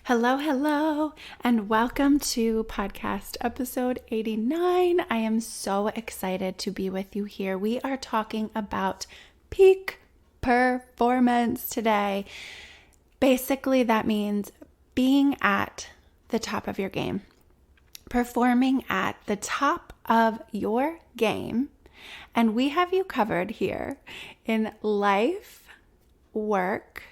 Hello, hello, and welcome to podcast episode 89. I am so excited to be with you here. We are talking about peak performance today. Basically, that means being at the top of your game, performing at the top of your game. And we have you covered here in life, work,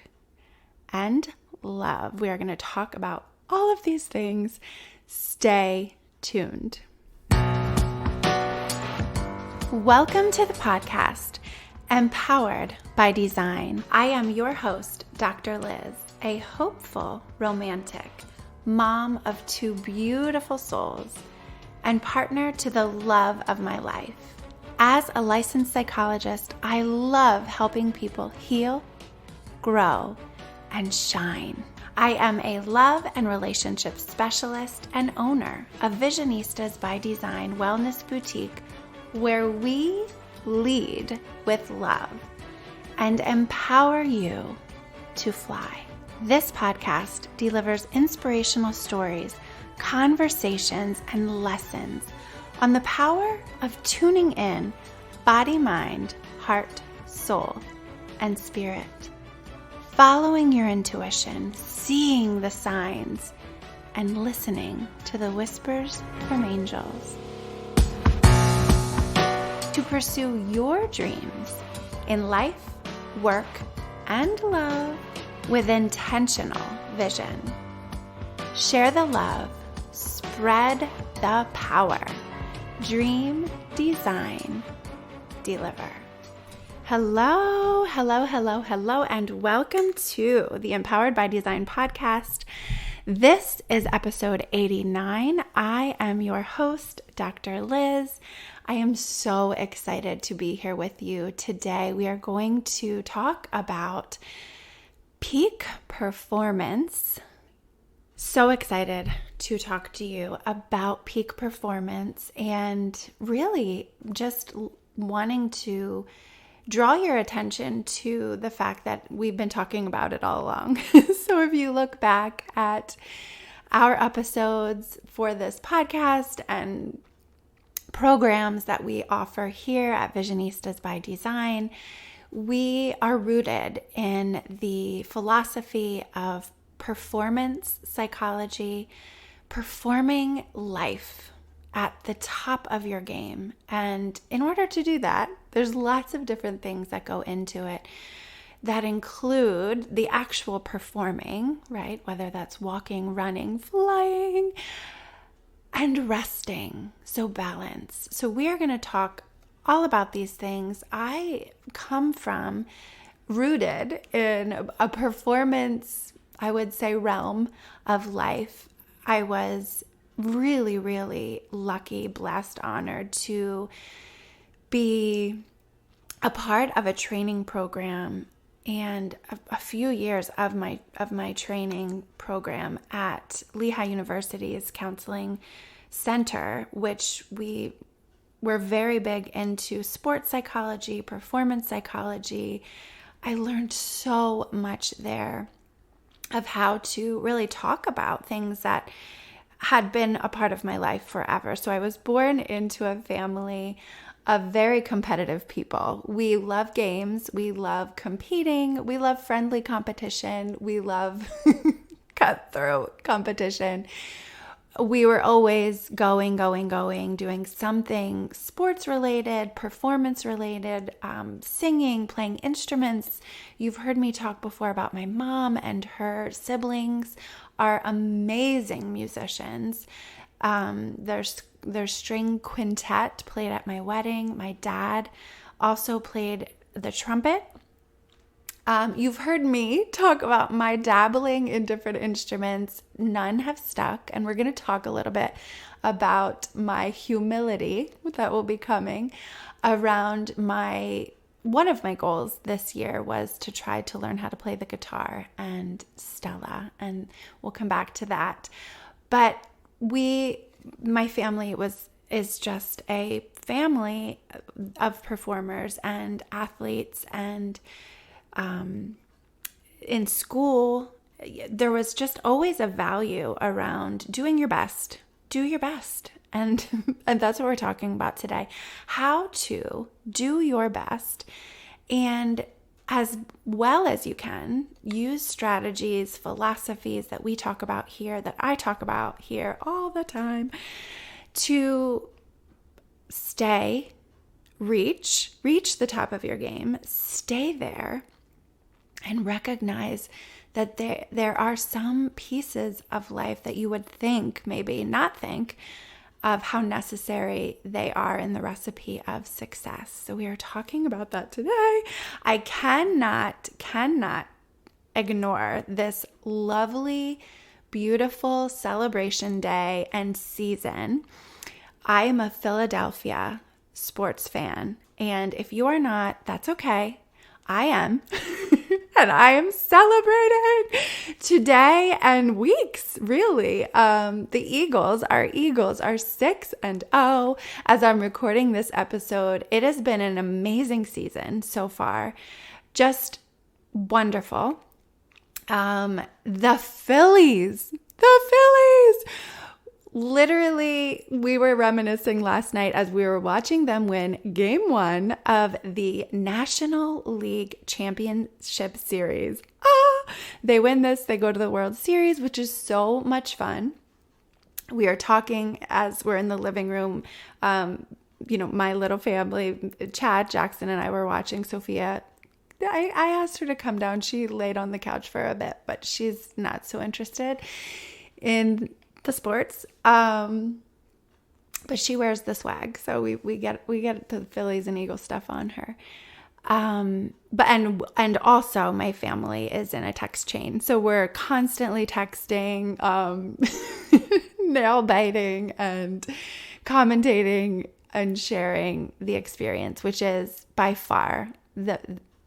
and love. We are going to talk about all of these things. Stay tuned. Welcome to the podcast, Empowered by Design. I am your host, Dr. Liz, a hopeful romantic, mom of two beautiful souls, and partner to the love of my life. As a licensed psychologist, I love helping people heal, grow, and shine. I am a love and relationship specialist and owner of Visionistas by Design Wellness Boutique, where we lead with love and empower you to fly. This podcast delivers inspirational stories, conversations, and lessons on the power of tuning in body, mind, heart, soul, and spirit. Following your intuition, seeing the signs, and listening to the whispers from angels. To pursue your dreams in life, work, and love with intentional vision. Share the love, spread the power. Dream, design, deliver. Hello, and welcome to the Empowered by Design podcast. This is episode 89. I am your host, Dr. Liz. I am so excited to be here with you today. We are going to talk about peak performance. So excited to talk to you about peak performance and really just wanting to draw your attention to the fact that we've been talking about it all along. So if you look back at our episodes for this podcast and programs that we offer here at Visionistas by Design, we are rooted in the philosophy of performance psychology, performing life at the top of your game. And in order to do that, there's lots of different things that go into it that include the actual performing, right? Whether that's walking, running, flying, and resting. So balance. So we are going to talk all about these things. I come from rooted in a performance, I would say, realm of life. I was really, really lucky, blessed, honored to be a part of a training program and a few years of my training program at Lehigh University's counseling center, which we were very big into sports psychology, performance psychology. I learned so much there of how to really talk about things that had been a part of my life forever. So I was born into a family of very competitive people. We love games. We love competing. We love friendly competition. We love cutthroat competition. We were always going, doing something sports related, performance related, singing, playing instruments. You've heard me talk before about my mom and her siblings are amazing musicians. Their string quintet played at my wedding. My dad also played the trumpet. You've heard me talk about my dabbling in different instruments. None have stuck, and we're going to talk a little bit about my humility that will be coming around one of my goals this year was to try to learn how to play the guitar and Stella, and we'll come back to that. But my family is just a family of performers and athletes, and in school there was just always a value around doing your best. Do your best. And that's what we're talking about today. How to do your best and as well as you can use strategies, philosophies that we talk about here, that I talk about here all the time, to reach the top of your game, stay there, and recognize that there are some pieces of life that you would think, maybe not think, of how necessary they are in the recipe of success. So we are talking about that today. I cannot ignore this lovely, beautiful celebration day and season. I am a Philadelphia sports fan, and if you are not, that's okay. I am. And I am celebrating today and weeks, really. The Eagles are 6-0 as I'm recording this episode. It has been an amazing season so far. Just wonderful. The Phillies. Literally, we were reminiscing last night as we were watching them win Game 1 of the National League Championship Series. They win this, they go to the World Series, which is so much fun. We are talking as we're in the living room. My little family, Chad, Jackson, and I were watching. Sophia, I asked her to come down. She laid on the couch for a bit, but she's not so interested in the sports, but she wears the swag, so we get the Phillies and Eagles stuff on her. But also my family is in a text chain, so we're constantly texting, nail biting and commentating and sharing the experience, which is by far the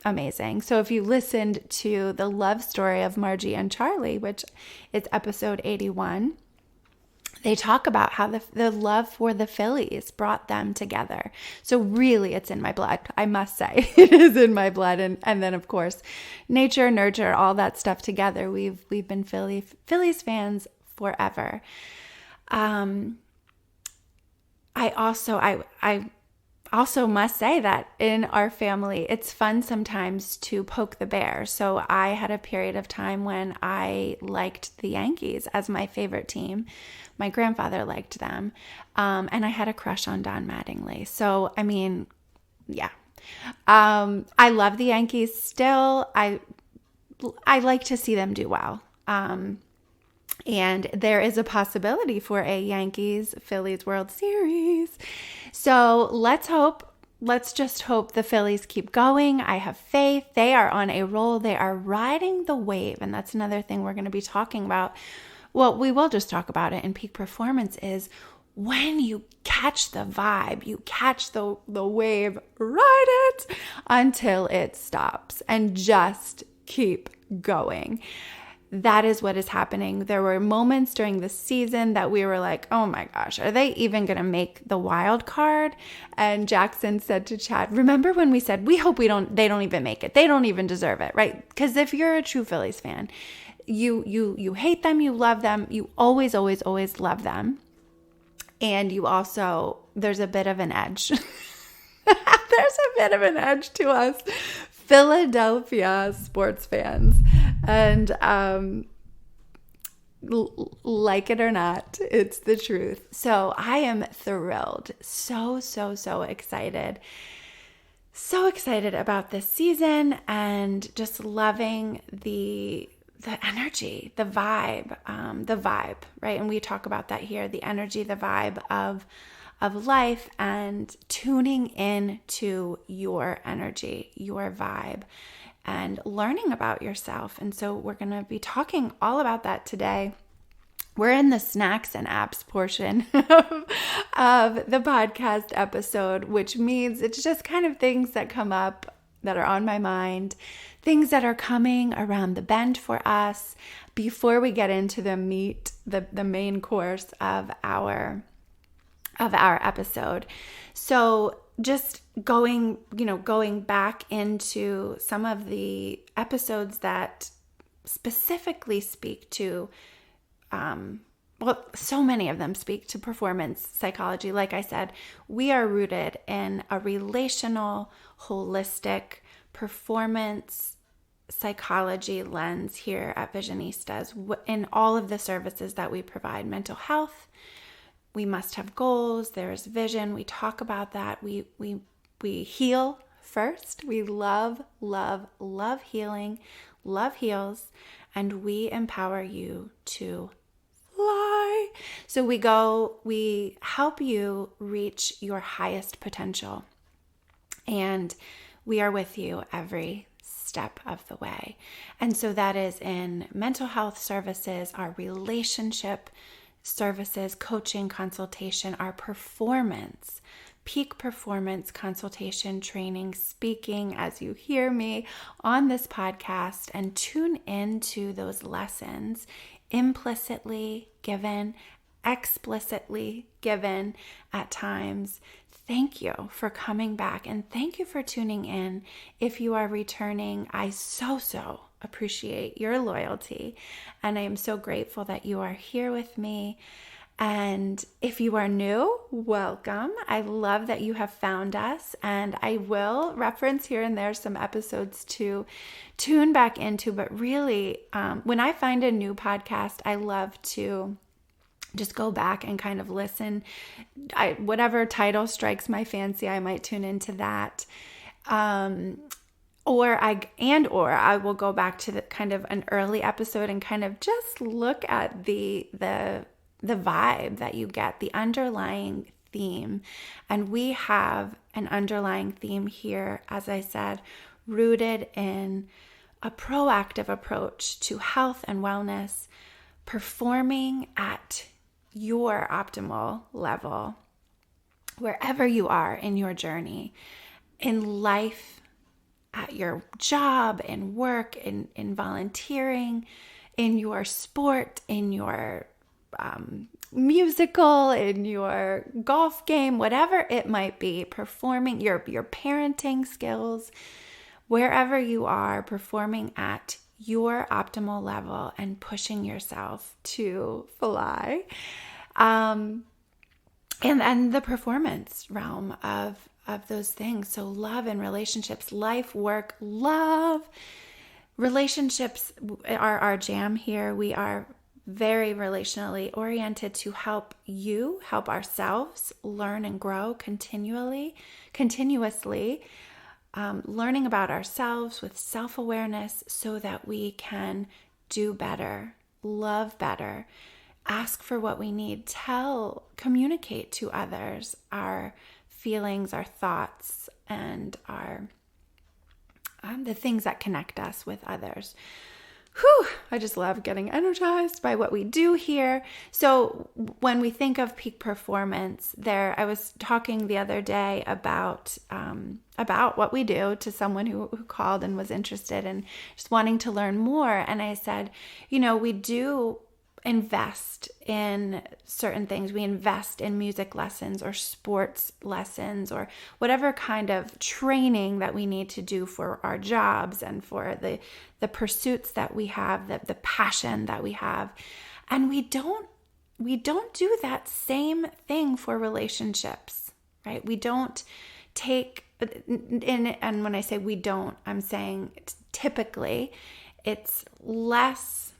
amazing. So if you listened to the love story of Margie and Charlie, which is episode 81, they talk about how the love for the Phillies brought them together. So really, it's in my blood, I must say. It is in my blood. And then, of course, nature, nurture, all that stuff together. We've been Phillies fans forever. I also must say that in our family, it's fun sometimes to poke the bear. So I had a period of time when I liked the Yankees as my favorite team. My grandfather liked them. And I had a crush on Don Mattingly. So, I mean, yeah. I love the Yankees still. I like to see them do well. And there is a possibility for a Yankees-Phillies World Series. So let's just hope the Phillies keep going. I have faith. They are on a roll. They are riding the wave. And that's another thing we're going to be talking about. Well, we will just talk about it in peak performance is when you catch the vibe, you catch the wave, ride it until it stops and just keep going. That is what is happening. There were moments during the season that we were like, oh my gosh, are they even going to make the wild card? And Jackson said to Chad, remember when we said, we hope they don't even make it. They don't even deserve it, right? Because if you're a true Phillies fan, you hate them, you love them, you always, always, always love them. And you also, there's a bit of an edge. There's a bit of an edge to us Philadelphia sports fans. And like it or not, it's the truth. So I am thrilled. So excited. So excited about this season and just loving the energy, the vibe, right? And we talk about that here, the energy, the vibe of life and tuning in to your energy, your vibe, and learning about yourself. And so we're going to be talking all about that today. We're in the snacks and apps portion of the podcast episode, which means it's just kind of things that come up that are on my mind, things that are coming around the bend for us before we get into the meat, the main course of our episode. So just going back into some of the episodes that specifically speak to, so many of them speak to performance psychology. Like I said, we are rooted in a relational, holistic performance psychology lens here at Visionistas in all of the services that we provide. Mental health, we must have goals. There's vision. We talk about that. We heal first. We love healing. Love heals, and we empower you to fly. So we help you reach your highest potential, and we are with you every step of the way. And so that is in mental health services, our relationship services, coaching, consultation, our performance, peak performance consultation, training, speaking, as you hear me on this podcast, and tune into those lessons implicitly given, explicitly given at times. Thank you for coming back, and thank you for tuning in. If you are returning, I so appreciate your loyalty, and I am so grateful that you are here with me. And if you are new, welcome. I love that you have found us, and I will reference here and there some episodes to tune back into. But really, when I find a new podcast, I love to just go back and kind of listen. Whatever title strikes my fancy, I might tune into that. Or I will go back to the kind of an early episode and kind of just look at the vibe that you get, the underlying theme. And we have an underlying theme here, as I said, rooted in a proactive approach to health and wellness, performing at your optimal level, wherever you are in your journey, in life, at your job, in work, in volunteering, in your sport, in your musical, in your golf game, whatever it might be, performing your parenting skills, wherever you are, performing at your optimal level and pushing yourself to fly. And the performance realm of those things. So love and relationships, life, work, love. Relationships are our jam here. We are very relationally oriented to help ourselves learn and grow continuously, learning about ourselves with self-awareness so that we can do better, love better, ask for what we need, communicate to others our feelings, our thoughts, and our the things that connect us with others. Whew, I just love getting energized by what we do here. So when we think of peak performance, I was talking the other day about what we do to someone who called and was interested and just wanting to learn more. And I said, we do invest in certain things. We invest in music lessons or sports lessons or whatever kind of training that we need to do for our jobs and for the pursuits that we have, the passion that we have. And we don't do that same thing for relationships, right? We don't take and when I say we don't, I'm saying typically it's less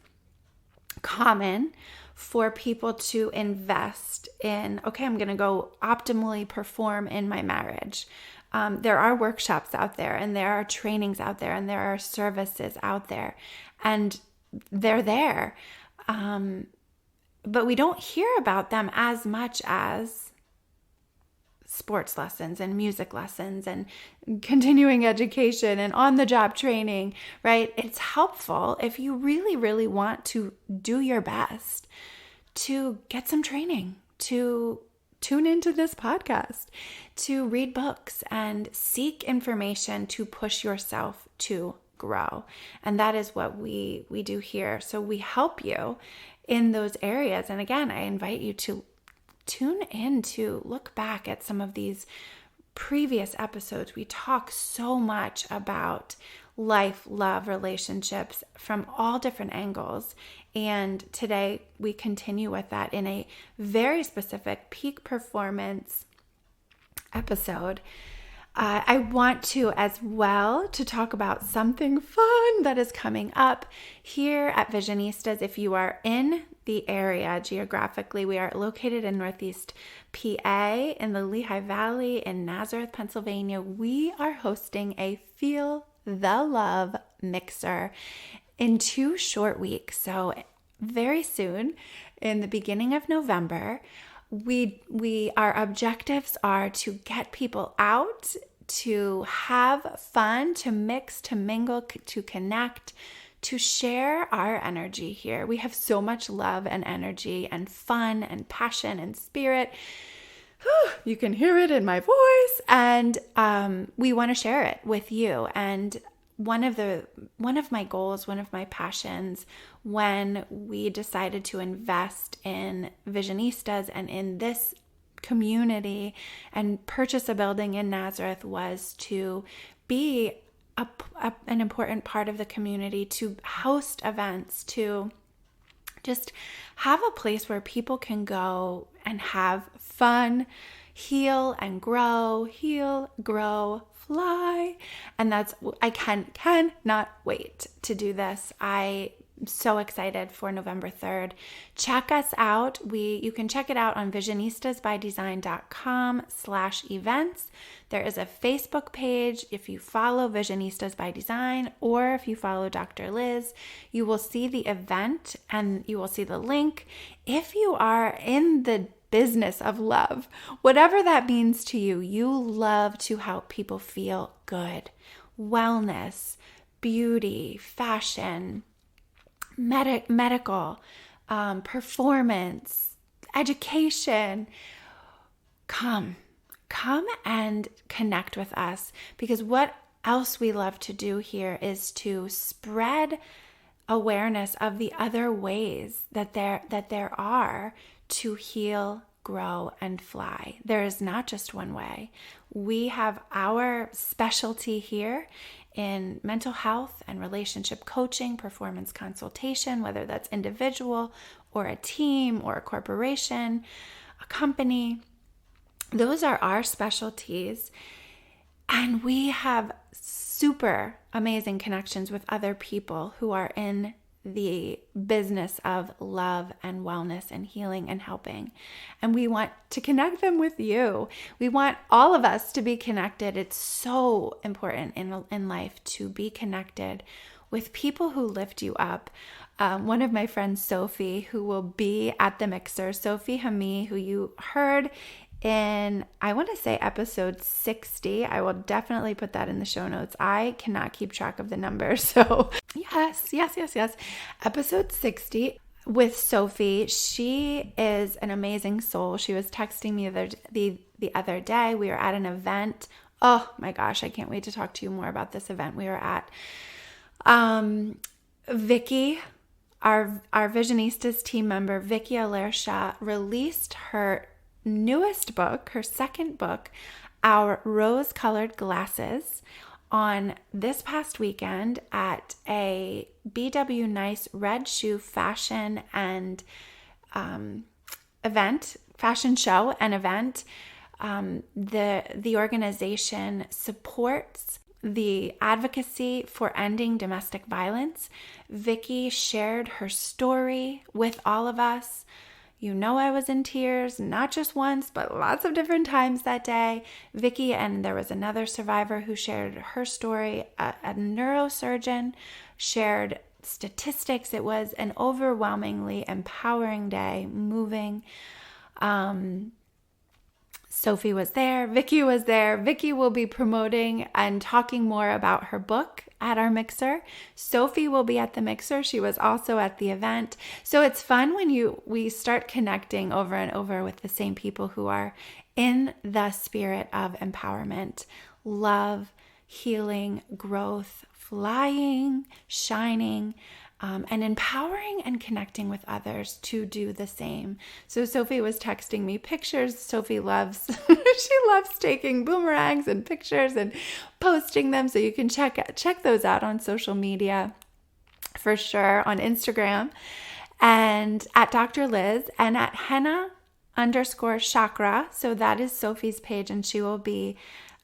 common for people to invest in, okay, I'm going to go optimally perform in my marriage. There are workshops out there, and there are trainings out there, and there are services out there, and they're there. But we don't hear about them as much as sports lessons and music lessons and continuing education and on-the-job training, right? It's helpful if you really, really want to do your best to get some training, to tune into this podcast, to read books and seek information to push yourself to grow. And that is what we do here. So we help you in those areas. And again, I invite you to tune in to look back at some of these previous episodes. We talk so much about life, love, relationships from all different angles. And today we continue with that in a very specific peak performance episode. I want to as well to talk about something fun that is coming up here at Visionistas. If you are in the area geographically, we are located in Northeast PA in the Lehigh Valley in Nazareth, Pennsylvania. We are hosting a Feel the Love mixer in 2 short weeks. So very soon, in the beginning of November, our objectives are to get people out, to have fun, to mix, to mingle, to connect, to share our energy here. We have so much love and energy and fun and passion and spirit. You can hear it in my voice, and we want to share it with you. And one of my goals, one of my passions when we decided to invest in Visionistas and in this community and purchase a building in Nazareth was to be an important part of the community, to host events, to just have a place where people can go and have fun, heal, grow, fly. And I cannot wait to do this. I'm so excited for November 3rd. Check us out. You can check it out on visionistasbydesign.com/events. There is a Facebook page. If you follow Visionistas by Design, or if you follow Dr. Liz, you will see the event and you will see the link. If you are in the business of love, whatever that means to you, you love to help people feel good, wellness, beauty, fashion, medical, performance, education. Come and connect with us, because what else we love to do here is to spread awareness of the other ways that there are to heal, grow, and fly. There is not just one way. We have our specialty here in mental health and relationship coaching, performance consultation, whether that's individual or a team or a corporation, a company. Those are our specialties. And we have super amazing connections with other people who are in the business of love and wellness and healing and helping. And we want to connect them with you. We want all of us to be connected. It's so important in life to be connected with people who lift you up. One of my friends, Sophie, who will be at the mixer, Sophie Hami, who you heard in, I want to say episode 60. I will definitely put that in the show notes. I cannot keep track of the numbers. So yes. Episode 60 with Sophie. She is an amazing soul. She was texting me the other day. We were at an event. Oh my gosh, I can't wait to talk to you more about this event we were at. Vicky, our Visionistas team member, Vicky Alersha, released her newest book, her second book, Our Rose-Colored Glasses, on this past weekend at a BW Nice Red Shoe fashion and fashion show and event. The organization supports the advocacy for ending domestic violence. Vicky shared her story with all of us. You know, I was in tears, not just once, but lots of different times that day. Vicky, and there was another survivor who shared her story. A neurosurgeon shared statistics. It was an overwhelmingly empowering day, moving. Sophie was there. Vicky was there. Vicky will be promoting and talking more about her book at our mixer. Sophie will be at the mixer. She was also at the event. So it's fun when we start connecting over and over with the same people who are in the spirit of empowerment, love, healing, growth, flying, shining, and empowering and connecting with others to do the same. So Sophie was texting me pictures. Sophie loves, she loves taking boomerangs and pictures and posting them. So you can check those out on social media for sure, on Instagram and at Dr. Liz and at henna_chakra. So that is Sophie's page, and she will be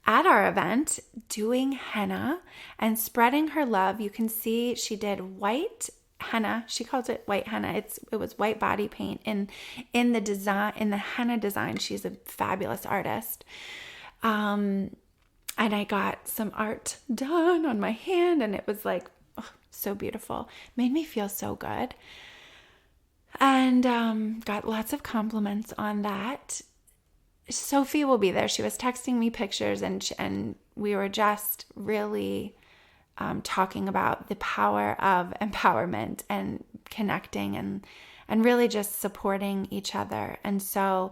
at our event doing henna and spreading her love. You can see she did white henna. She calls it white henna. It was white body paint in the design, in the henna design. She's a fabulous artist. And I got some art done on my hand, and it was like, oh, so beautiful. Made me feel so good. And got lots of compliments on that. Sophie will be there. She was texting me pictures, and we were just really talking about the power of empowerment and connecting and really just supporting each other. And so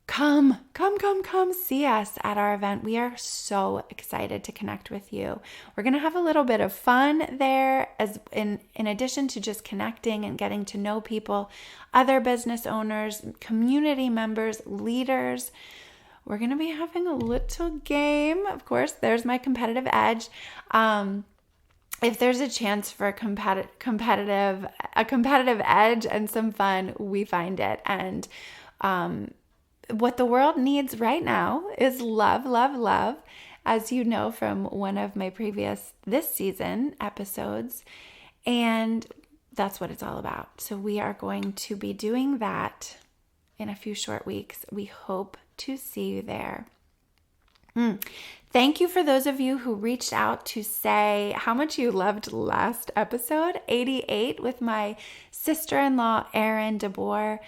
come see us at our event. We are so excited to connect with you. We're going to have a little bit of fun there, as in addition to just connecting and getting to know people, other business owners, community members, leaders. We're going to be having a little game. Of course, there's my competitive edge. If there's a chance for a competitive edge and some fun, we find it. And what the world needs right now is love, love, love, as you know from one of my previous this season episodes. And that's what it's all about. So we are going to be doing that in a few short weeks. We hope to see you there. Thank you for those of you who reached out to say how much you loved last episode, 88, with my sister-in-law, Erin DeBoer.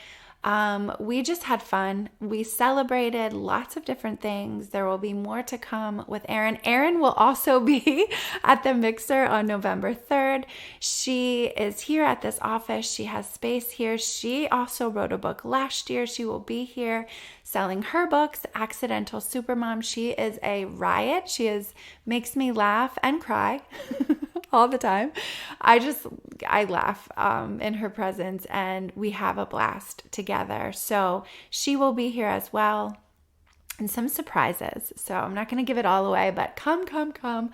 We just had fun. We celebrated lots of different things. There will be more to come with Erin. Erin will also be at the Mixer on November 3rd. She is here at this office. She has space here. She also wrote a book last year. She will be here selling her books, Accidental Supermom. She is a riot. Makes me laugh and cry all the time. I laugh in her presence, and we have a blast together. So she will be here as well, and some surprises. So I'm not going to give it all away, but come.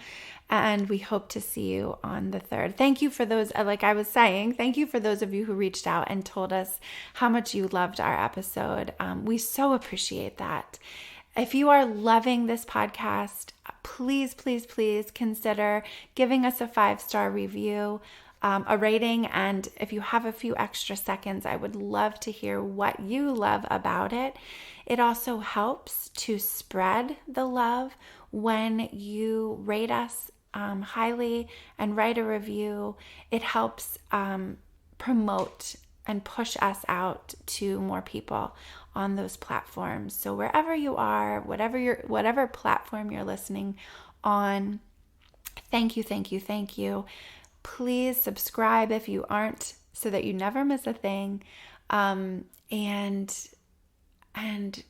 And we hope to see you on the 3rd. Thank you for those, like I was saying, thank you for those of you who reached out and told us how much you loved our episode. We so appreciate that. If you are loving this podcast, please consider giving us a 5-star review, a rating, and if you have a few extra seconds, I would love to hear what you love about it. It also helps to spread the love when you rate us highly and write a review. It helps promote and push us out to more people on those platforms. So wherever you are, whatever platform you're listening on, thank you. Please subscribe if you aren't, so that you never miss a thing. And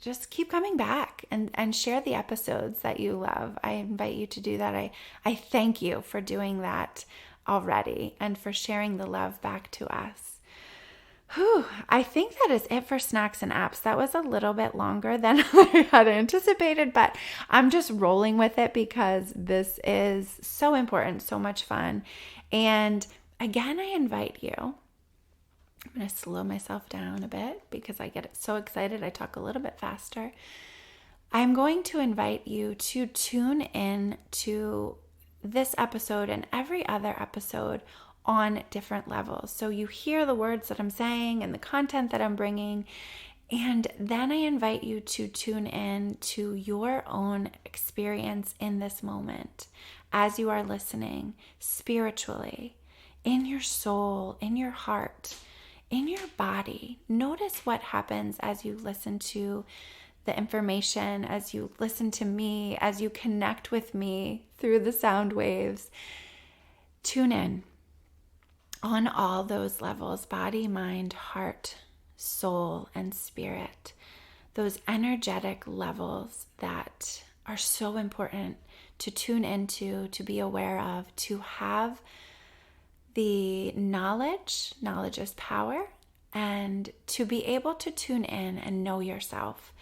just keep coming back and share the episodes that you love. I invite you to do that. I thank you for doing that already and for sharing the love back to us. I think that is it for Snacks and Apps. That was a little bit longer than I had anticipated, but I'm just rolling with it because this is so important, so much fun. And again, I invite you. I'm going to slow myself down a bit because I get so excited. I talk a little bit faster. I'm going to invite you to tune in to this episode and every other episode on different levels. So you hear the words that I'm saying and the content that I'm bringing, and then I invite you to tune in to your own experience in this moment as you are listening spiritually, in your soul, in your heart, in your body. Notice what happens as you listen to the information, as you listen to me, as you connect with me through the sound waves. Tune in on all those levels: body, mind, heart, soul, and spirit. Those energetic levels that are so important to tune into, to be aware of, to have the knowledge is power, and to be able to tune in and know yourself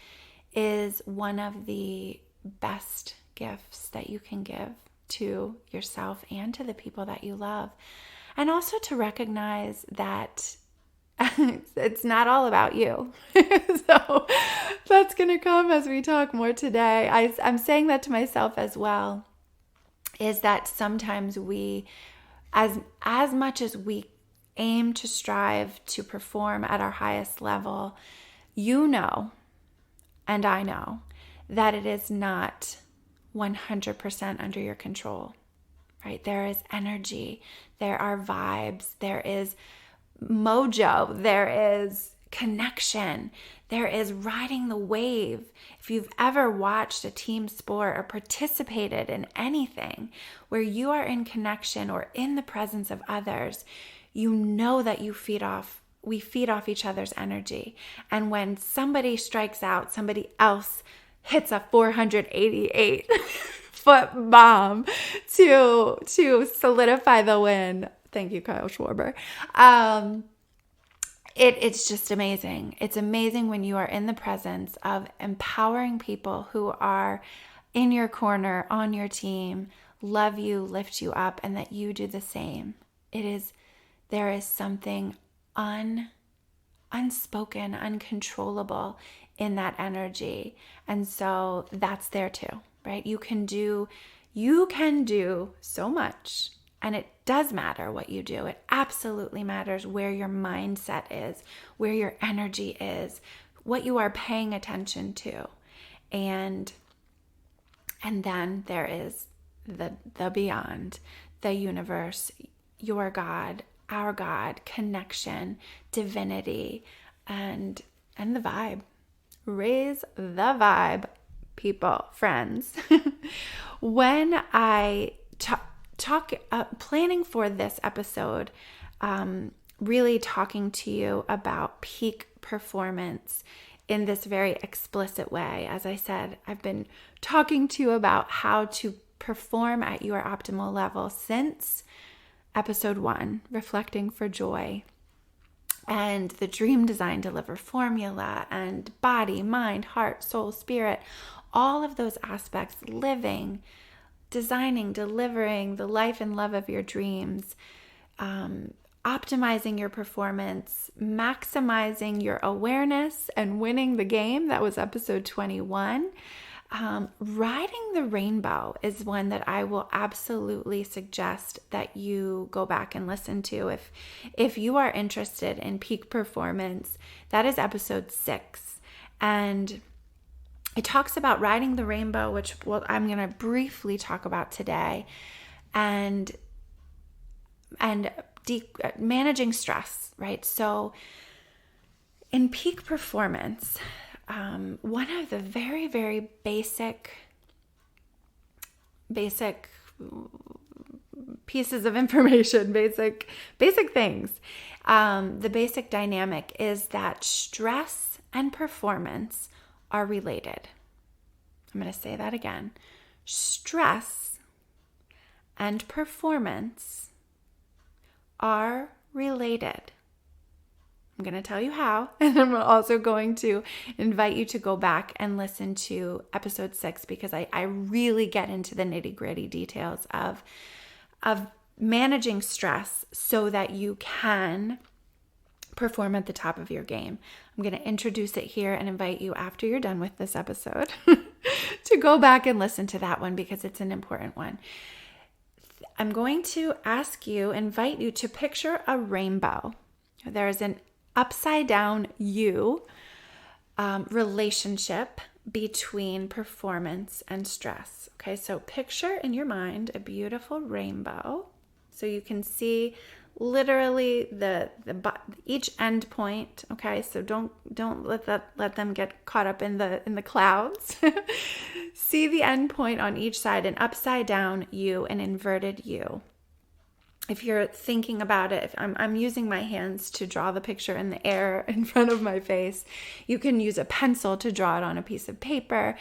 is one of the best gifts that you can give to yourself and to the people that you love. And also to recognize that it's not all about you. So that's going to come as we talk more today. I'm saying that to myself as well, is that sometimes we, as much as we aim to strive to perform at our highest level, you know, and I know, that it is not 100% under your control, right? There is energy, there are vibes, there is mojo, there is connection, there is riding the wave. If you've ever watched a team sport or participated in anything where you are in connection or in the presence of others, you know that we feed off each other's energy. And when somebody strikes out, somebody else hits a 488 foot bomb to solidify the win. Thank you, Kyle Schwarber. It's just amazing. It's amazing when you are in the presence of empowering people who are in your corner, on your team, love you, lift you up, and that you do the same. There is something unspoken, uncontrollable in that energy. And so that's there too, right? You can do so much. And it does matter what you do. It absolutely matters where your mindset is, where your energy is, what you are paying attention to. And then there is the beyond, the universe, your God, our God, connection, divinity, and the vibe. Raise the vibe, people, friends. When I planning for this episode, really talking to you about peak performance in this very explicit way. As I said, I've been talking to you about how to perform at your optimal level since episode 1, Reflecting for Joy, and the Dream Design Deliver formula, and body, mind, heart, soul, spirit, all of those aspects, living, designing, delivering the life and love of your dreams, optimizing your performance, maximizing your awareness, and winning the game. That was episode 21. Riding the rainbow is one that I will absolutely suggest that you go back and listen to if you are interested in peak performance. That is episode 6. And it talks about riding the rainbow, which I'm going to briefly talk about today, and managing stress, right? So in peak performance, one of the very, very basic pieces of information, basic things, the basic dynamic is that stress and performance are related. I'm going to say that again. Stress and performance are related. I'm going to tell you how, and I'm also going to invite you to go back and listen to episode 6 because I really get into the nitty-gritty details of managing stress so that you can perform at the top of your game. I'm going to introduce it here and invite you after you're done with this episode to go back and listen to that one because it's an important one. I'm going to invite you to picture a rainbow. There is an upside down U relationship between performance and stress. Okay, so picture in your mind a beautiful rainbow so you can see literally each end point. Okay, so don't let them get caught up in the clouds. See the end point on each side, an upside down U, an inverted U. If you're thinking about it, if I'm using my hands to draw the picture in the air in front of my face. You can use a pencil to draw it on a piece of paper.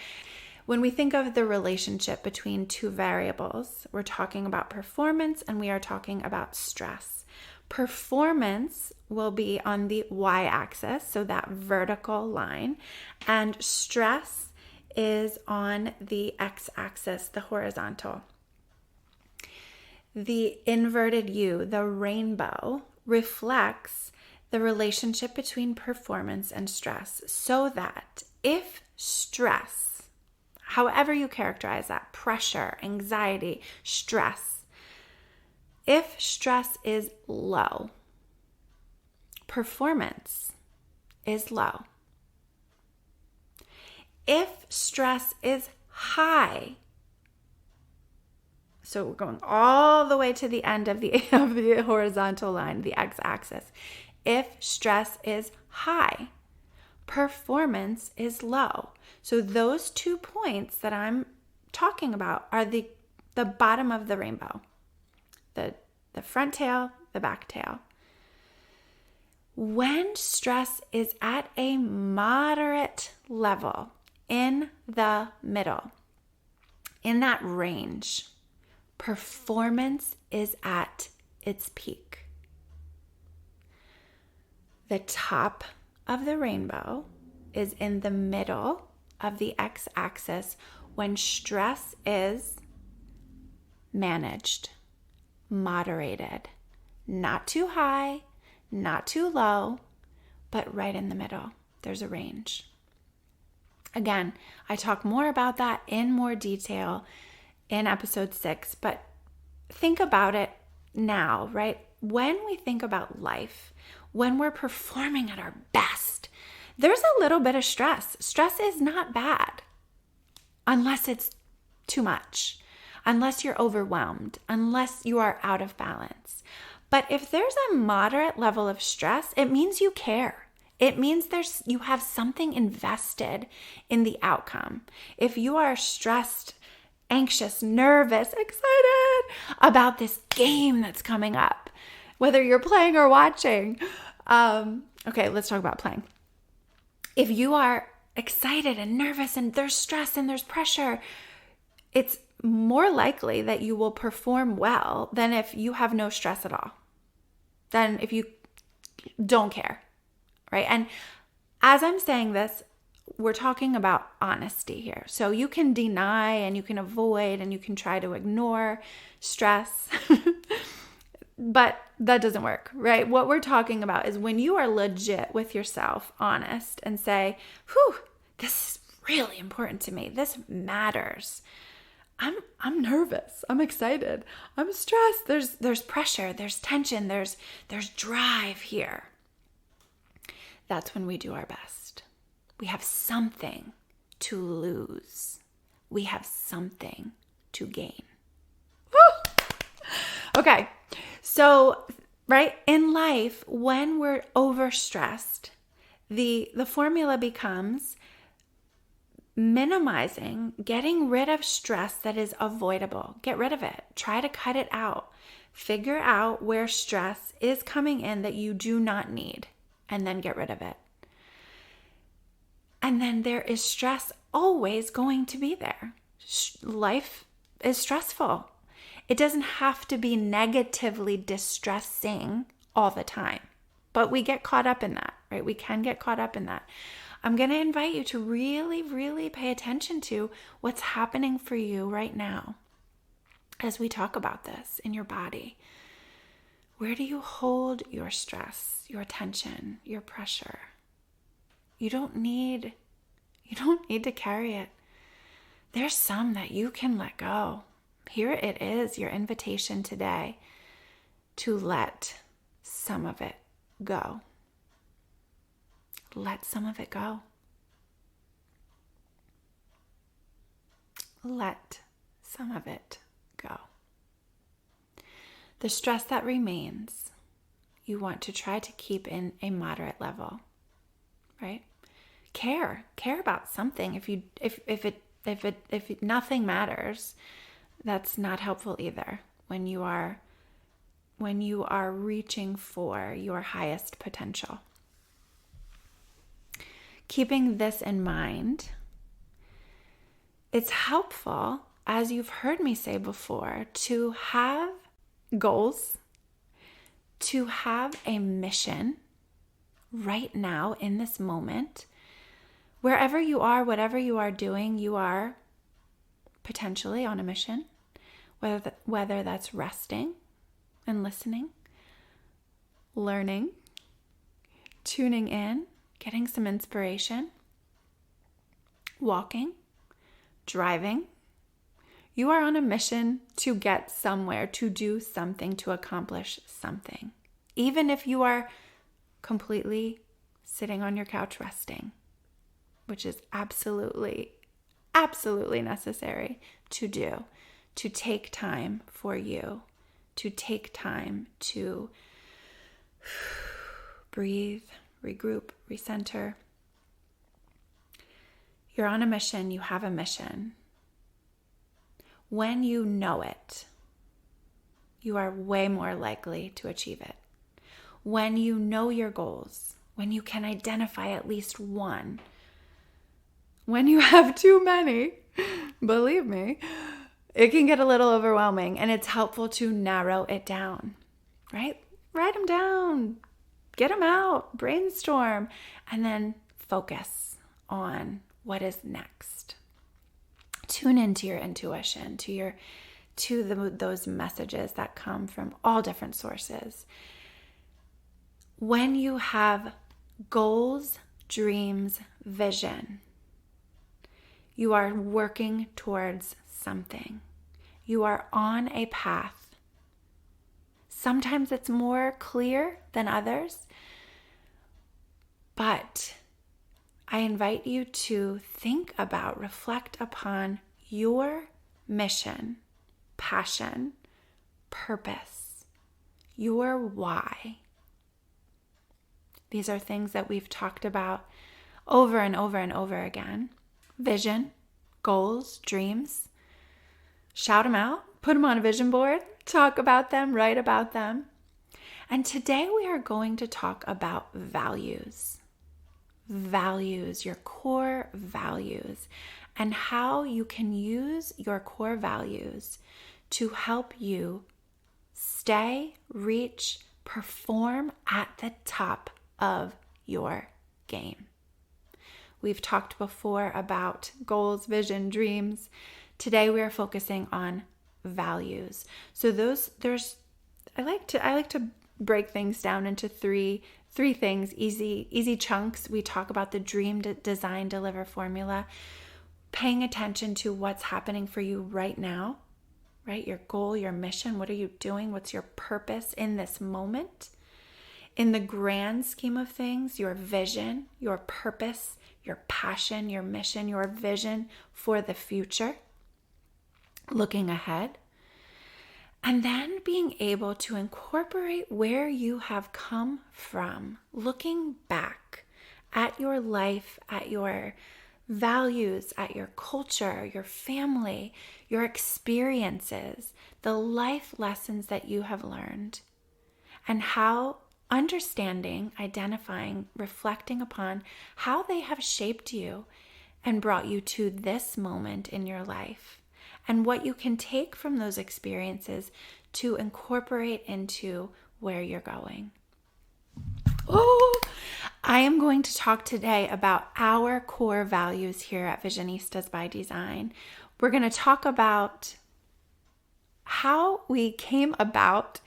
When we think of the relationship between two variables, we're talking about performance and we are talking about stress. Performance will be on the y-axis, so that vertical line, and stress is on the x-axis, the horizontal. The inverted U, the rainbow, reflects the relationship between performance and stress, so that if stress, however you characterize that, pressure, anxiety, stress, if stress is low, performance is low. If stress is high, so we're going all the way to the end of the horizontal line, the x-axis. If stress is high, performance is low. So those 2 points that I'm talking about are the bottom of the rainbow. The front tail, the back tail. When stress is at a moderate level, in the middle, in that range, performance is at its peak. The top of the rainbow is in the middle of the x-axis when stress is managed, moderated, not too high, not too low, but right in the middle. There's a range. Again, I talk more about that in more detail in episode 6, but think about it now, right? When we think about life, when we're performing at our best, there's a little bit of stress. Stress is not bad unless it's too much, unless you're overwhelmed, unless you are out of balance. But if there's a moderate level of stress, it means you care. It means you have something invested in the outcome. If you are stressed, anxious, nervous, excited about this game that's coming up, whether you're playing or watching. Okay, let's talk about playing. If you are excited and nervous and there's stress and there's pressure, it's more likely that you will perform well than if you have no stress at all, than if you don't care, right? And as I'm saying this, we're talking about honesty here. So you can deny and you can avoid and you can try to ignore stress, but that doesn't work, right? What we're talking about is when you are legit with yourself, honest, and say, whew, this is really important to me. This matters. I'm nervous. I'm excited. I'm stressed. There's pressure. There's tension. There's drive here. That's when we do our best. We have something to lose. We have something to gain. Woo! Okay. So, right, in life, when we're overstressed, the formula becomes minimizing, getting rid of stress that is avoidable. Get rid of it. Try to cut it out. Figure out where stress is coming in that you do not need, and then get rid of it. And then there is stress always going to be there. Life is stressful. It doesn't have to be negatively distressing all the time, but we get caught up in that, right? We can get caught up in that. I'm going to invite you to really, really pay attention to what's happening for you right now as we talk about this in your body. Where do you hold your stress, your tension, your pressure? You don't need to carry it. There's some that you can let go. Here it is, your invitation today to let some of it go. Let some of it go. Let some of it go. The stress that remains, you want to try to keep in a moderate level, right? Care about something. If nothing matters, that's not helpful either. When you are reaching for your highest potential. Keeping this in mind, it's helpful, as you've heard me say before, to have goals, to have a mission right now in this moment. Wherever you are, whatever you are doing, you are potentially on a mission, whether that's resting and listening, learning, tuning in, getting some inspiration, walking, driving. You are on a mission to get somewhere, to do something, to accomplish something. Even if you are completely sitting on your couch resting, which is absolutely necessary to do, to take time for you, to take time to breathe, regroup, recenter. You're on a mission, you have a mission. When you know it, you are way more likely to achieve it. When you know your goals, when you can identify at least one, when you have too many, believe me, it can get a little overwhelming, and it's helpful to narrow it down, right? Write them down, get them out, brainstorm, and then focus on what is next. Tune into your intuition, those messages that come from all different sources. When you have goals, dreams, vision, you are working towards something. You are on a path. Sometimes it's more clear than others, but I invite you to think about, reflect upon your mission, passion, purpose, your why. These are things that we've talked about over and over and over again. Vision, goals, dreams. Shout them out, put them on a vision board, talk about them, write about them. And today we are going to talk about values. Values, your core values, and how you can use your core values to help you stay, reach, perform at the top of your game. We've talked before about goals, vision, dreams. Today we are focusing on values. So I like to break things down into three things, easy chunks. We talk about the dream, design, deliver formula, paying attention to what's happening for you right now, right? Your goal, your mission, what are you doing? What's your purpose in this moment? In the grand scheme of things, your vision, your purpose, your passion, your mission, your vision for the future, looking ahead. And then being able to incorporate where you have come from, looking back at your life, at your values, at your culture, your family, your experiences, the life lessons that you have learned, and how understanding, identifying, reflecting upon how they have shaped you and brought you to this moment in your life, and what you can take from those experiences to incorporate into where you're going. Oh, I am going to talk today about our core values here at Visionistas by Design. We're going to talk about how we came about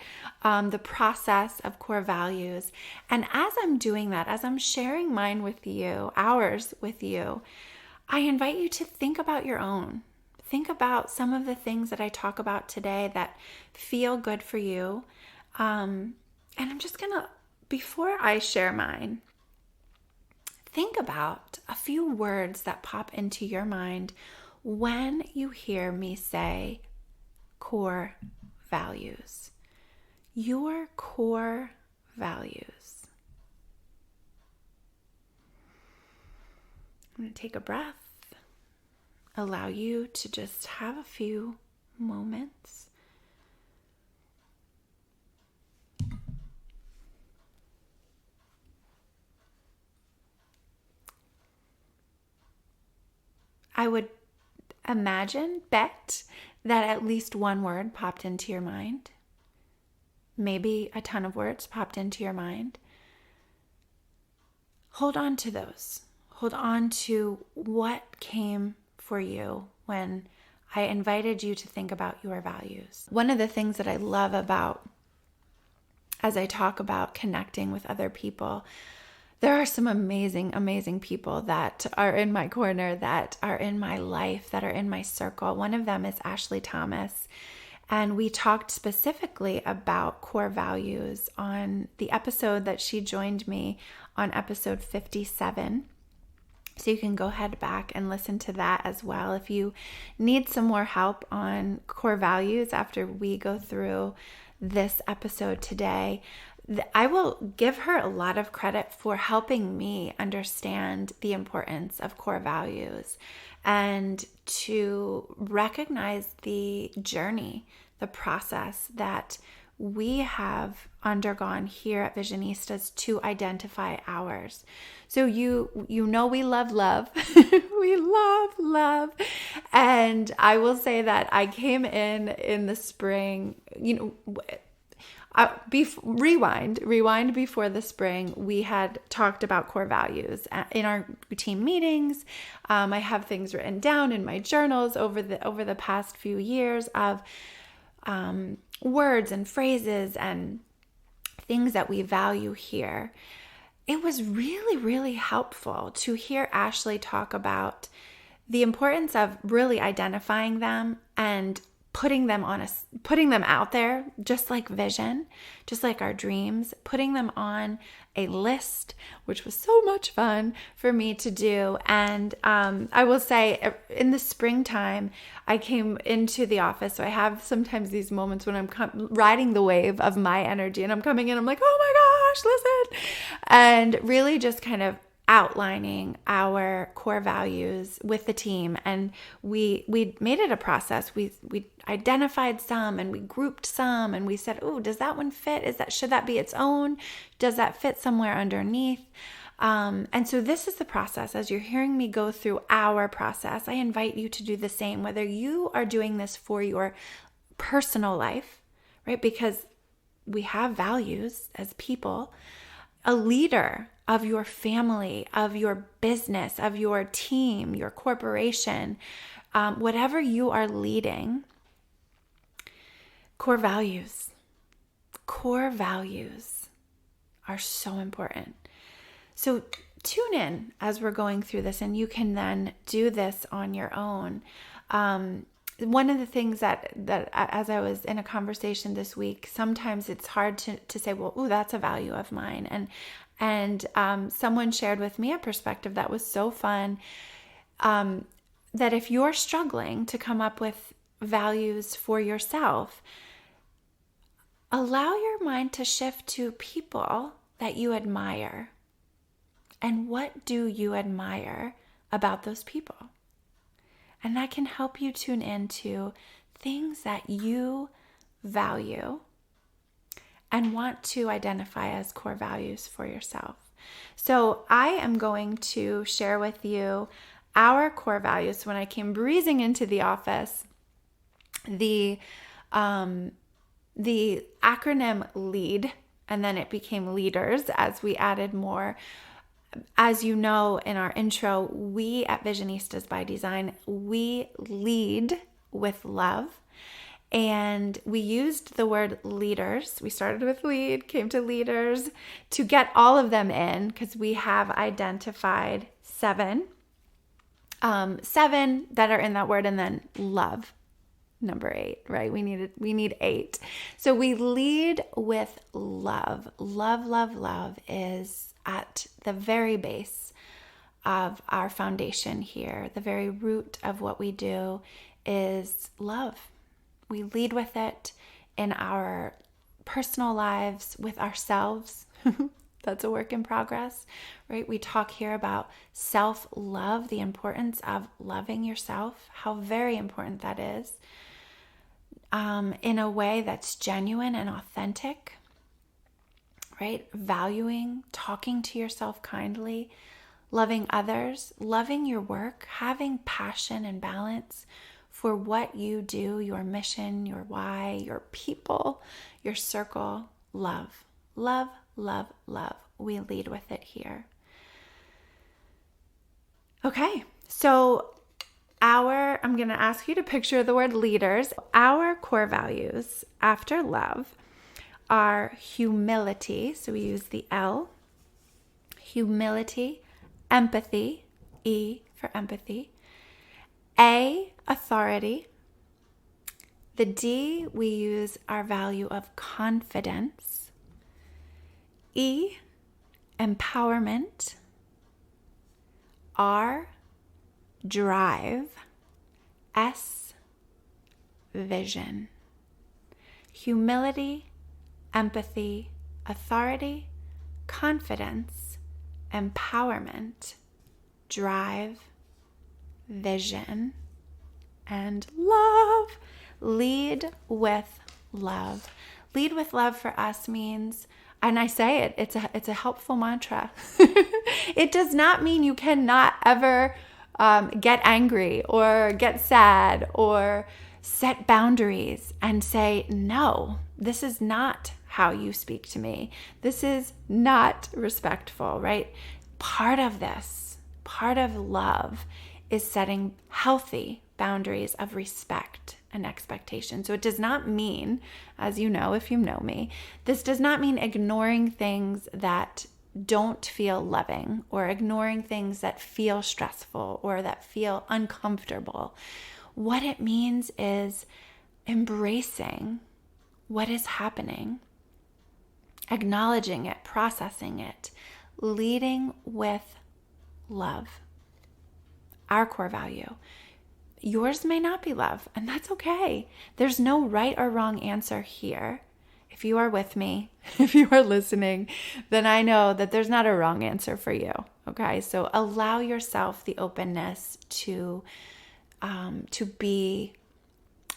the process of core values. And as I'm doing that, as I'm sharing mine with you, ours with you, I invite you to think about your own. Think about some of the things that I talk about today that feel good for you. And I'm just going to, before I share mine, think about a few words that pop into your mind when you hear me say core values. Your core values. I'm going to take a breath. Allow you to just have a few moments. bet that at least one word popped into your mind. Maybe a ton of words popped into your mind. Hold on to those. Hold on to what came for you when I invited you to think about your values. One of the things that I love about, as I talk about connecting with other people, there are some amazing, amazing people that are in my corner, that are in my life, that are in my circle. One of them is Ashley Thomas. And we talked specifically about core values on the episode that she joined me on, episode 57. So you can go ahead back and listen to that as well. If you need some more help on core values after we go through this episode today, I will give her a lot of credit for helping me understand the importance of core values and to recognize the journey, the process that we have undergone here at Visionistas to identify ours. So you know we love love. We love love. And I will say that I came in the spring, rewind before the spring, we had talked about core values in our team meetings. I have things written down in my journals over the past few years of words and phrases and things that we value here. It was really, really helpful to hear Ashley talk about the importance of really identifying them and putting them out there, just like vision, just like our dreams, putting them on a list, which was so much fun for me to do. And I will say, in the springtime, I came into the office. So I have sometimes these moments when I'm riding the wave of my energy, and I'm coming in, I'm like, oh my gosh, listen. And really just kind of outlining our core values with the team. And we made it a process. We identified some and we grouped some, and we said, oh, does that one fit? Should that be its own? Does that fit somewhere underneath? And so this is the process. As you're hearing me go through our process, I invite you to do the same, whether you are doing this for your personal life, right? Because we have values as people, a leader of your family, of your business, of your team, your corporation, whatever you are leading, core values are so important. So tune in as we're going through this, and you can then do this on your own. One of the things that as I was in a conversation this week, sometimes it's hard to say, well, ooh, that's a value of mine. And someone shared with me a perspective that was so fun, that if you're struggling to come up with values for yourself, allow your mind to shift to people that you admire. And what do you admire about those people? And that can help you tune into things that you value and want to identify as core values for yourself. So I am going to share with you our core values. When I came breezing into the office, the acronym LEAD, and then it became leaders as we added more. As you know, in our intro, we at Visionistas by Design, we lead with love. And we used the word leaders. We started with lead, came to leaders to get all of them in, because we have identified seven that are in that word, and then love, number 8, right? We need 8. So we lead with love. Love is at the very base of our foundation here. The very root of what we do is love. We lead with it in our personal lives, with ourselves. That's a work in progress, right? We talk here about self-love, the importance of loving yourself, how very important that is, in a way that's genuine and authentic, right? Valuing, talking to yourself kindly, loving others, loving your work, having passion and balance for what you do, your mission, your why, your people, your circle. Love, love, love, love. We lead with it here. Okay, so I'm going to ask you to picture the word leaders. Our core values after love are humility. So we use the L. Humility, empathy, E for empathy. A, authority. The D, we use our value of confidence. E, empowerment. R, drive. S, vision. Humility, empathy, authority, confidence, empowerment, drive, vision, and love. Lead with love. Lead with love for us means, and I say it, it's a helpful mantra. It does not mean you cannot ever get angry or get sad or set boundaries and say, no, this is not how you speak to me. This is not respectful, right? Part of love is setting healthy boundaries of respect and expectation. So it does not mean, as you know, if you know me, this does not mean ignoring things that don't feel loving or ignoring things that feel stressful or that feel uncomfortable. What it means is embracing what is happening, acknowledging it, processing it, leading with love. Our core value. Yours may not be love, and that's okay. There's no right or wrong answer here. If you are with me, if you are listening, then I know that there's not a wrong answer for you. Okay, so allow yourself the openness to be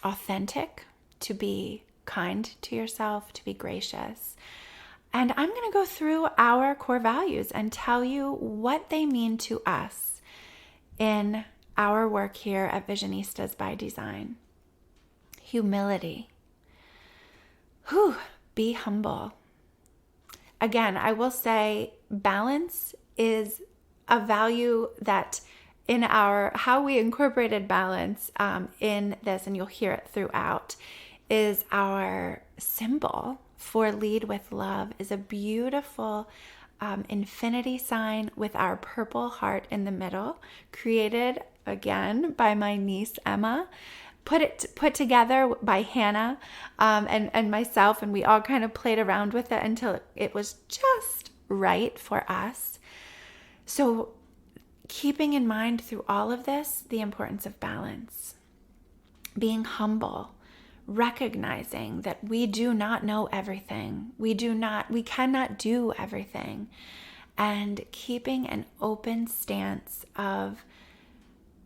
authentic, to be kind to yourself, to be gracious. And I'm going to go through our core values and tell you what they mean to us in our work here at Visionistas by Design. Humility. Be humble. Again, I will say balance is a value that in how we incorporated balance in this, and you'll hear it throughout, is our symbol for lead with love is a beautiful infinity sign with our purple heart in the middle, created again by my niece Emma, put together by Hannah and myself, and we all kind of played around with it until it was just right for us. So keeping in mind through all of this the importance of balance, being humble, recognizing that we do not know everything. We cannot do everything. And keeping an open stance of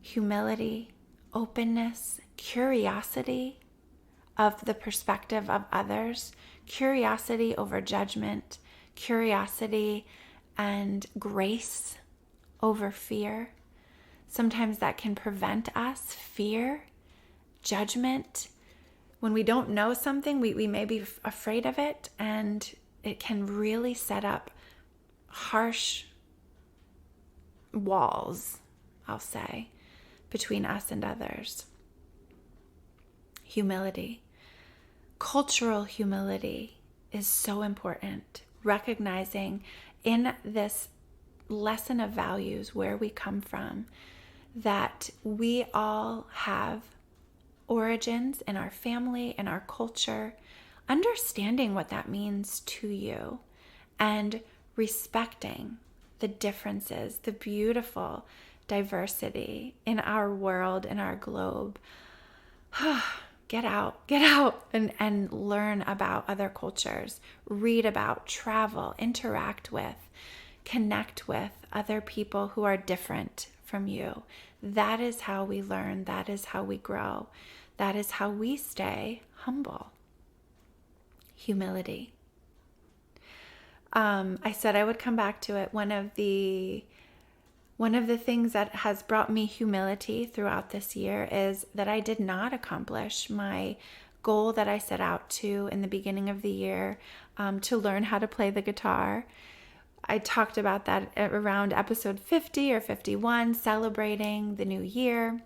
humility, openness, curiosity of the perspective of others, curiosity over judgment, curiosity and grace over fear. Sometimes that can prevent us, fear, judgment. When we don't know something, we may be afraid of it, and it can really set up harsh walls, I'll say, between us and others. Humility. Cultural humility is so important. Recognizing in this lesson of values, where we come from, that we all have origins in our family, in our culture, understanding what that means to you and respecting the differences, the beautiful diversity in our world, in our globe. Get out and learn about other cultures, read about, travel, interact with, connect with other people who are different from you. That is how we learn. That is how we grow. That is how we stay humble. Humility. I said I would come back to it. One of the One of the things that has brought me humility throughout this year is that I did not accomplish my goal that I set out to in the beginning of the year, to learn how to play the guitar. I talked about that around episode 50 or 51, celebrating the new year.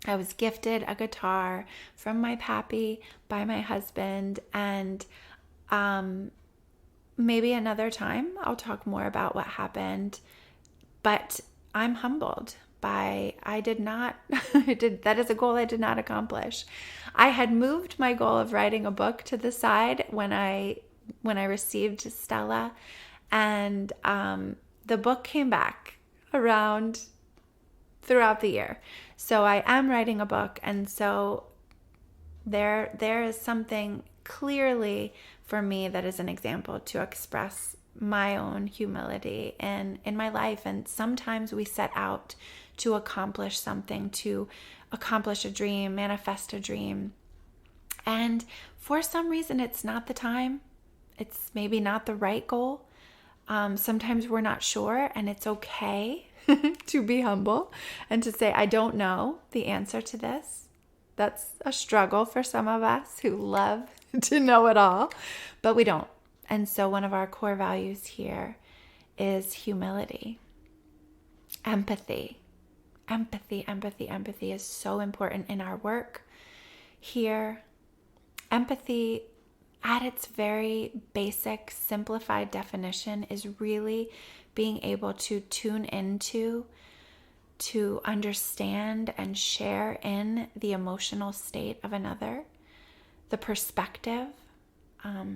I was gifted a guitar from my pappy by my husband, and maybe another time I'll talk more about what happened, but I'm humbled by that is a goal I did not accomplish. I had moved my goal of writing a book to the side when I received Stella, and the book came back around throughout the year. So I am writing a book, and so there is something clearly for me that is an example to express my own humility in my life. And sometimes we set out to accomplish something, to accomplish a dream, manifest a dream. And for some reason, it's not the time. It's maybe not the right goal. Sometimes we're not sure, and it's okay to be humble and to say, I don't know the answer to this. That's a struggle for some of us who love to know it all, but we don't. And so one of our core values here is humility. Empathy is so important in our work here. Empathy, at its very basic, simplified definition, is really being able to tune into, to understand and share in the emotional state of another, the perspective,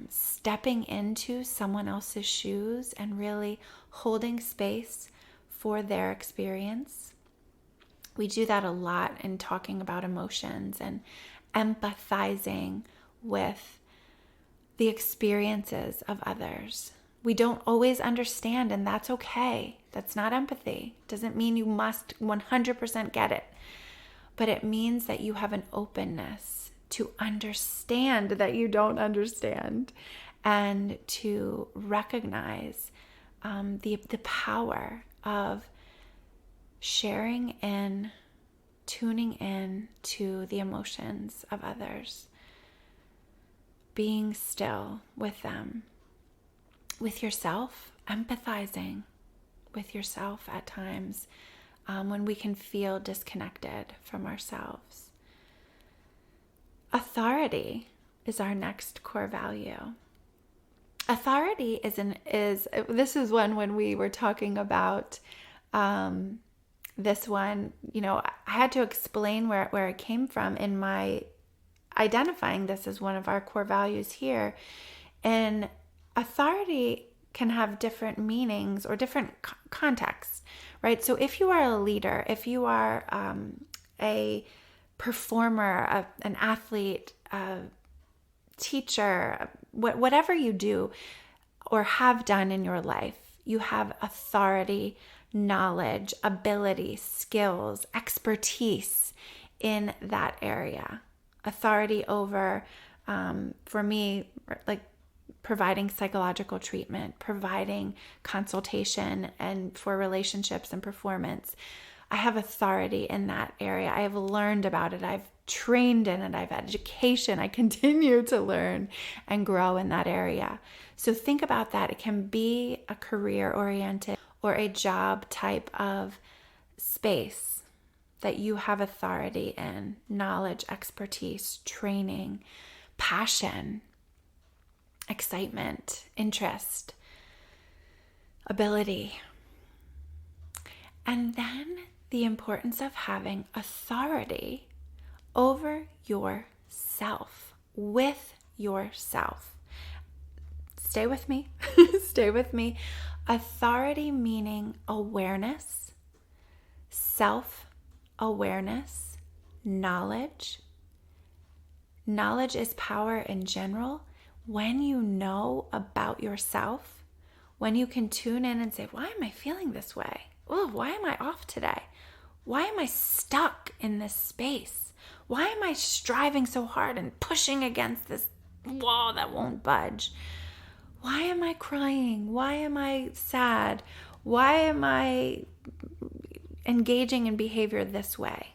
stepping into someone else's shoes and really holding space for their experience. We do that a lot in talking about emotions and empathizing with the experiences of others. We don't always understand, and that's okay. That's not empathy. Doesn't mean you must 100% get it, but it means that you have an openness to understand that you don't understand, and to recognize the power of sharing and tuning in to the emotions of others, being still with them, with yourself, empathizing with yourself at times when we can feel disconnected from ourselves. Authority is our next core value. Authority this is one when we were talking about this one, I had to explain where it came from in my identifying this as one of our core values here. And authority can have different meanings or different contexts, right? So if you are a leader, if you are a performer, an athlete, a teacher, whatever you do or have done in your life, you have authority, knowledge, ability, skills, expertise in that area. Authority over, for me, like providing psychological treatment, providing consultation and for relationships and performance. I have authority in that area. I have learned about it. I've trained in it. I've had education. I continue to learn and grow in that area. So think about that. It can be a career-oriented or a job type of space that you have authority in, knowledge, expertise, training, passion, excitement, interest, ability. And then the importance of having authority over yourself, with yourself. Stay with me. Stay with me. Authority meaning awareness, self-awareness, knowledge. Knowledge is power in general. When you know about yourself, when you can tune in and say, why am I feeling this way? Oh, why am I off today? Why am I stuck in this space? Why am I striving so hard and pushing against this wall that won't budge? Why am I crying? Why am I sad? Why am I engaging in behavior this way.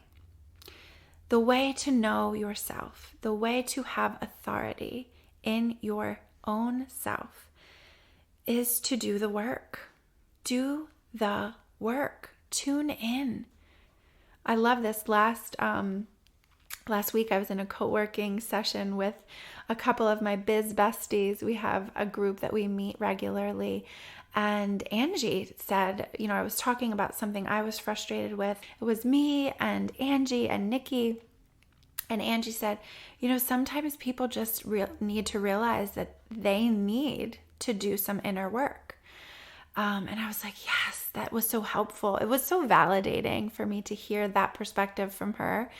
The way to know yourself, the way to have authority in your own self is to do the work. Do the work. Tune in. I love this. Last week I was in a co-working session with a couple of my biz besties. We have a group that we meet regularly. And Angie said, I was talking about something I was frustrated with. It was me and Angie and Nikki. And Angie said, sometimes people just need to realize that they need to do some inner work. And I was like, yes, that was so helpful. It was so validating for me to hear that perspective from her.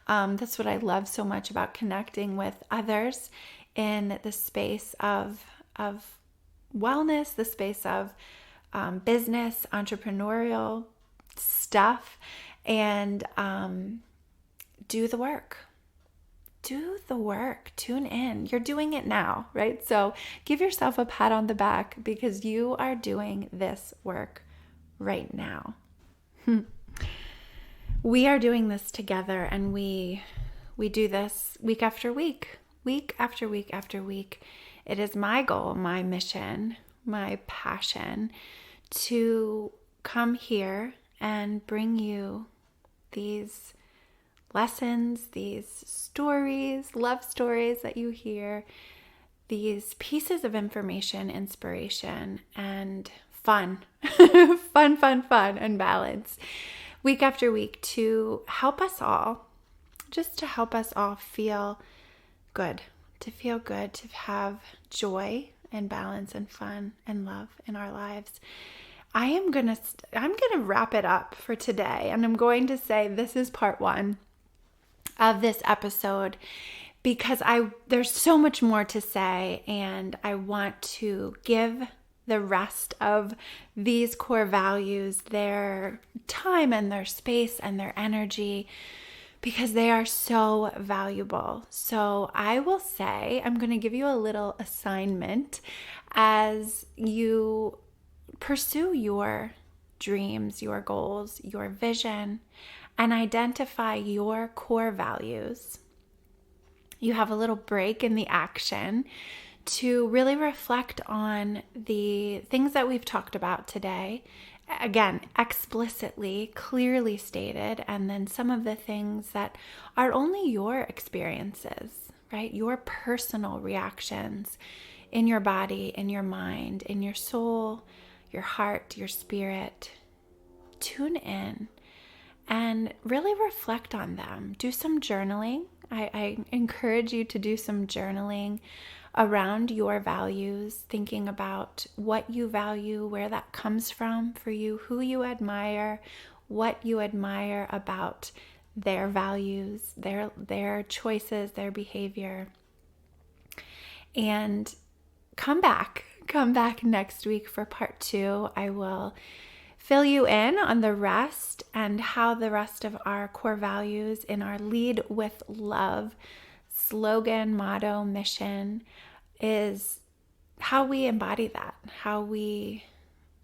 That's what I love so much about connecting with others in the space of wellness, the space of business, entrepreneurial stuff, and do the work. Do the work. Tune in. You're doing it now, right? So give yourself a pat on the back because you are doing this work right now. We are doing this together, and we do this week after week after week after week. It is my goal, my mission, my passion to come here and bring you these lessons, these stories, love stories that you hear, these pieces of information, inspiration, and fun, fun, and balance week after week to help us all, feel good, to have joy and balance and fun and love in our lives. I'm gonna wrap it up for today, and I'm going to say this is part 1 of this episode because there's so much more to say, and I want to give the rest of these core values their time and their space and their energy because they are so valuable. So I will say, I'm going to give you a little assignment as you pursue your dreams, your goals, your vision, and identify your core values. You have a little break in the action to really reflect on the things that we've talked about today. Again, explicitly, clearly stated, and then some of the things that are only your experiences, right? Your personal reactions in your body, in your mind, in your soul, your heart, your spirit. Tune in and really reflect on them. Do some journaling. I encourage you to do some journaling around your values, thinking about what you value, where that comes from for you, who you admire, what you admire about their values, their choices, their behavior. And come back next week for part 2. I will fill you in on the rest and how the rest of our core values in our Lead with Love slogan, motto, mission is how we embody that, how we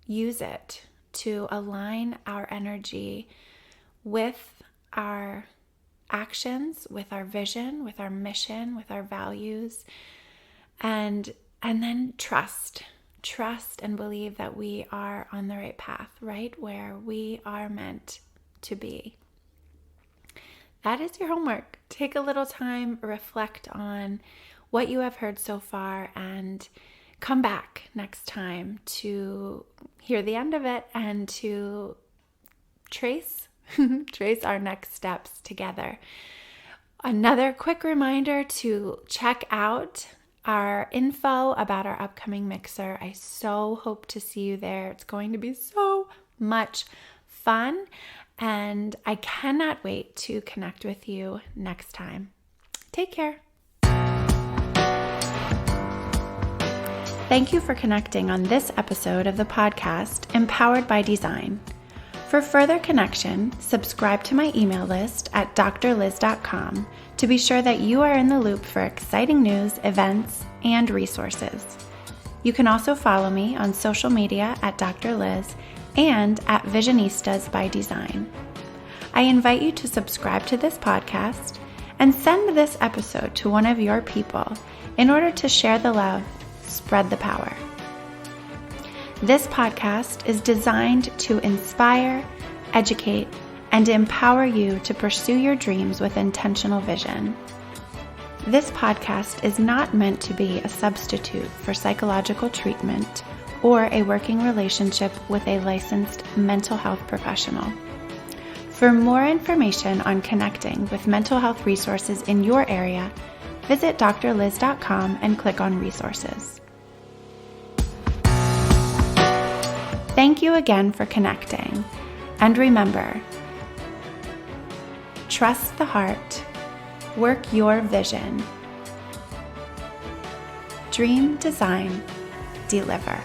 use it to align our energy with our actions, with our vision, with our mission, with our values, and then trust and believe that we are on the right path, right where we are meant to be. That is your homework. Take a little time, reflect on what you have heard so far, and come back next time to hear the end of it and to trace our next steps together. Another quick reminder to check out our info about our upcoming mixer. I so hope to see you there. It's going to be so much fun, and I cannot wait to connect with you next time. Take care. Thank you for connecting on this episode of the podcast, Empowered by Design. For further connection, subscribe to my email list at drliz.com to be sure that you are in the loop for exciting news, events, and resources. You can also follow me on social media at Dr. Liz and at Visionistas by Design. I invite you to subscribe to this podcast and send this episode to one of your people in order to share the love, spread the power. This podcast is designed to inspire, educate, and empower you to pursue your dreams with intentional vision. This podcast is not meant to be a substitute for psychological treatment or a working relationship with a licensed mental health professional. For more information on connecting with mental health resources in your area, visit drliz.com and click on resources. Thank you again for connecting, and remember, trust the heart, work your vision, dream, design, deliver.